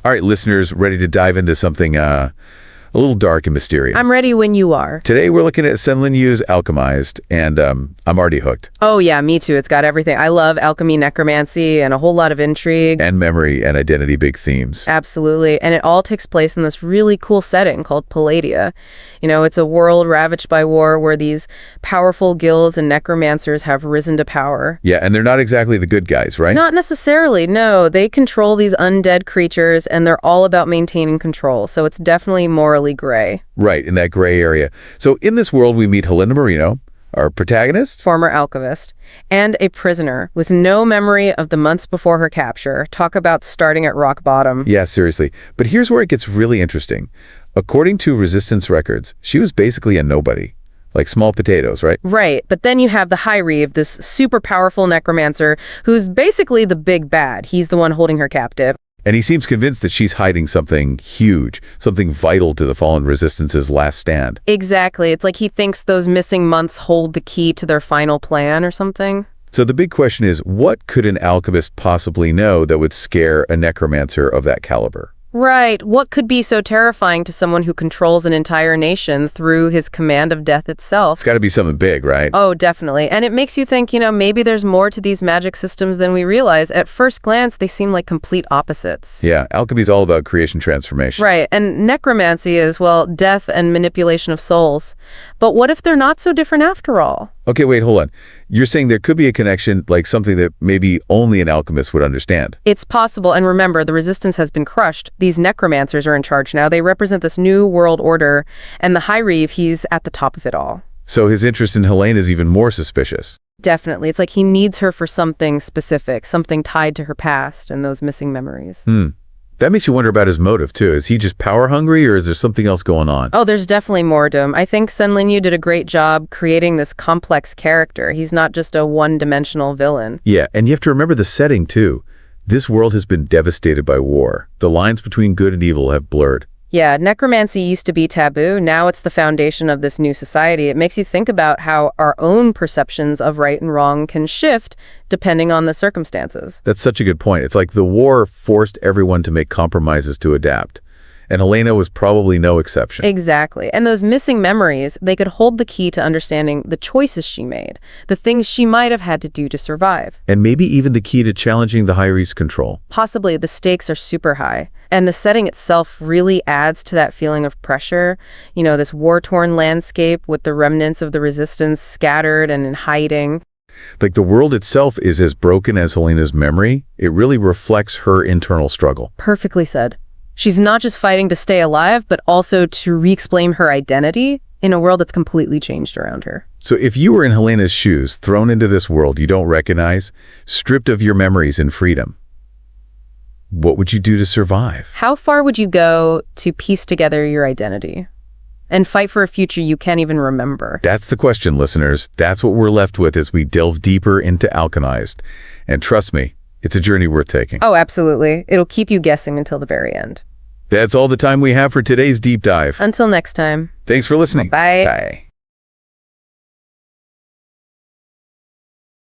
All right, listeners, ready to dive into something a little dark and mysterious. I'm ready when you are. Today we're looking at SenLinYu's Alchemised, and I'm already hooked. Oh yeah, me too. It's got everything. I love alchemy, necromancy, and a whole lot of intrigue. And memory and identity, big themes. Absolutely. And it all takes place in this really cool setting called Paladia. You know, it's a world ravaged by war where these powerful guilds and necromancers have risen to power. Yeah, and they're not exactly the good guys, right? Not necessarily, no. They control these undead creatures, and they're all about maintaining control. So it's definitely morally gray. Right, in that gray area. So in this world, we meet Helena Marino, our protagonist. Former alchemist, and a prisoner with no memory of the months before her capture. Talk about starting at rock bottom. Yeah, seriously. But here's where it gets really interesting. According to Resistance records, she was basically a nobody. Like small potatoes, right? Right, but then you have the High Reeve, this super powerful necromancer, who's basically the big bad. He's the one holding her captive. And he seems convinced that she's hiding something huge, something vital to the fallen Resistance's last stand. Exactly. It's like he thinks those missing months hold the key to their final plan or something. So the big question is, what could an alchemist possibly know that would scare a necromancer of that caliber? Right. What could be so terrifying to someone who controls an entire nation through his command of death itself? It's got to be something big, right? Oh, definitely. And it makes you think, maybe there's more to these magic systems than we realize. At first glance, they seem like complete opposites. Yeah, alchemy's all about creation transformation. Right. And necromancy is, well, death and manipulation of souls. But what if they're not so different after all? Okay, wait, hold on. You're saying there could be a connection, like something that maybe only an alchemist would understand. It's possible, and remember, the resistance has been crushed. These necromancers are in charge now. They represent this new world order, and the High Reeve, he's at the top of it all. So his interest in Helena is even more suspicious. Definitely. It's like he needs her for something specific, something tied to her past and those missing memories. That makes you wonder about his motive, too. Is he just power-hungry, or is there something else going on? Oh, there's definitely more to him. I think SenLinYu did a great job creating this complex character. He's not just a one-dimensional villain. Yeah, and you have to remember the setting, too. This world has been devastated by war. The lines between good and evil have blurred. Yeah, necromancy used to be taboo. Now it's the foundation of this new society. It makes you think about how our own perceptions of right and wrong can shift depending on the circumstances. That's such a good point. It's like the war forced everyone to make compromises to adapt. And Helena was probably no exception. Exactly. And those missing memories, they could hold the key to understanding the choices she made, the things she might have had to do to survive. And maybe even the key to challenging the High Reeve's control. Possibly. The stakes are super high. And the setting itself really adds to that feeling of pressure. This war-torn landscape with the remnants of the resistance scattered and in hiding. Like the world itself is as broken as Helena's memory. It really reflects her internal struggle. Perfectly said. She's not just fighting to stay alive, but also to re-explain her identity in a world that's completely changed around her. So if you were in Helena's shoes, thrown into this world you don't recognize, stripped of your memories and freedom, what would you do to survive? How far would you go to piece together your identity and fight for a future you can't even remember? That's the question, listeners. That's what we're left with as we delve deeper into Alchemised. And trust me, it's a journey worth taking. Oh, absolutely. It'll keep you guessing until the very end. That's all the time we have for today's deep dive. Until next time. Thanks for listening. Bye. Bye.